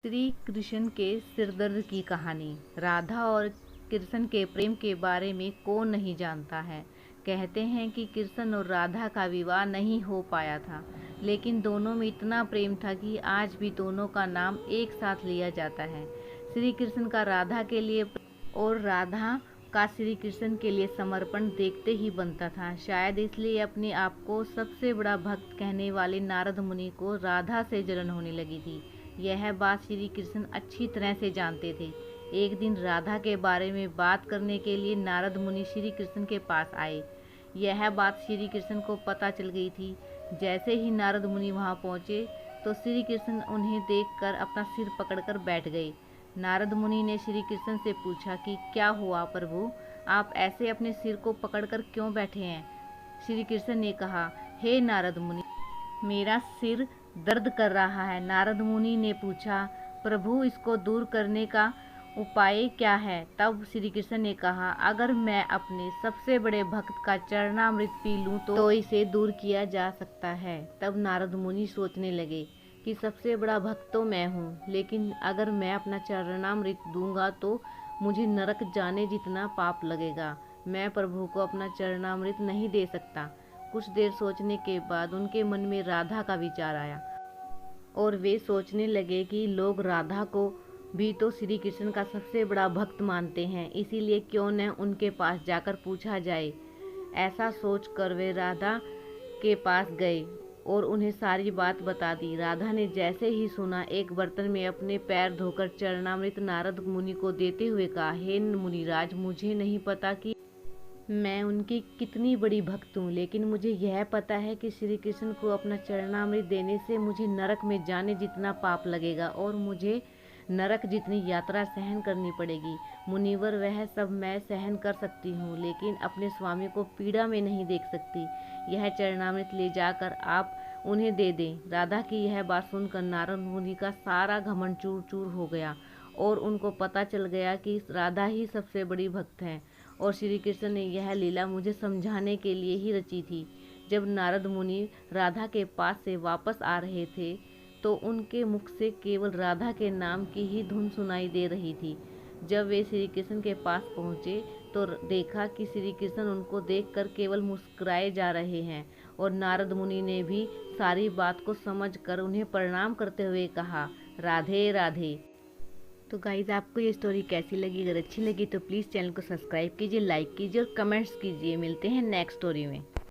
श्री कृष्ण के सिरदर्द की कहानी। राधा और कृष्ण के प्रेम के बारे में कौन नहीं जानता है। कहते हैं कि कृष्ण और राधा का विवाह नहीं हो पाया था, लेकिन दोनों में इतना प्रेम था कि आज भी दोनों का नाम एक साथ लिया जाता है। श्री कृष्ण का राधा के लिए और राधा का श्री कृष्ण के लिए समर्पण देखते ही बनता था। शायद इसलिए अपने आप को सबसे बड़ा भक्त कहने वाले नारद मुनि को राधा से जलन होने लगी थी। यह बात श्री कृष्ण अच्छी तरह से जानते थे। एक दिन राधा के बारे में बात करने के लिए नारद मुनि श्री कृष्ण के पास आए। यह बात श्री कृष्ण को पता चल गई थी। जैसे ही नारद मुनि वहां पहुंचे तो श्री कृष्ण उन्हें देखकर अपना सिर पकड़कर बैठ गए। नारद मुनि ने श्री कृष्ण से पूछा कि क्या हुआ प्रभु, आप ऐसे अपने सिर को पकड़कर क्यों बैठे हैं। श्री कृष्ण ने कहा, हे नारद मुनि, मेरा सिर दर्द कर रहा है। नारद मुनि ने पूछा, प्रभु इसको दूर करने का उपाय क्या है। तब श्री कृष्ण ने कहा, अगर मैं अपने सबसे बड़े भक्त का चरणामृत पी लूं तो इसे दूर किया जा सकता है। तब नारद मुनि सोचने लगे कि सबसे बड़ा भक्त तो मैं हूँ, लेकिन अगर मैं अपना चरणामृत दूंगा तो मुझे नरक जाने जितना पाप लगेगा। मैं प्रभु को अपना चरणामृत नहीं दे सकता। कुछ देर सोचने के बाद उनके मन में राधा का विचार आया और वे सोचने लगे कि लोग राधा को भी तो श्री कृष्ण का सबसे बड़ा भक्त मानते हैं, इसीलिए क्यों न उनके पास जाकर पूछा जाए। ऐसा सोचकर वे राधा के पास गए और उन्हें सारी बात बता दी। राधा ने जैसे ही सुना, एक बर्तन में अपने पैर धोकर चरणामृत नारद मुनि को देते हुए कहा, हे मुनिराज, मुझे नहीं पता कि मैं उनकी कितनी बड़ी भक्त हूँ, लेकिन मुझे यह पता है कि श्री कृष्ण को अपना चरणामृत देने से मुझे नरक में जाने जितना पाप लगेगा और मुझे नरक जितनी यात्रा सहन करनी पड़ेगी। मुनिवर, वह सब मैं सहन कर सकती हूँ, लेकिन अपने स्वामी को पीड़ा में नहीं देख सकती। यह चरणामृत ले जाकर आप उन्हें दे दें। राधा की यह बात सुनकर नारद मुनि का सारा घमंड चूर चूर हो गया और उनको पता चल गया कि राधा ही सबसे बड़ी भक्त हैं और श्री कृष्ण ने यह लीला मुझे समझाने के लिए ही रची थी। जब नारद मुनि राधा के पास से वापस आ रहे थे तो उनके मुख से केवल राधा के नाम की ही धुन सुनाई दे रही थी। जब वे श्री कृष्ण के पास पहुंचे तो देखा कि श्री कृष्ण उनको देखकर केवल मुस्कुराए जा रहे हैं और नारद मुनि ने भी सारी बात को समझकर उन्हें प्रणाम करते हुए कहा, राधे राधे। तो गाइज, आपको ये स्टोरी कैसी लगी? अगर अच्छी लगी तो प्लीज़ चैनल को सब्सक्राइब कीजिए, लाइक कीजिए और कमेंट्स कीजिए। मिलते हैं नेक्स्ट स्टोरी में।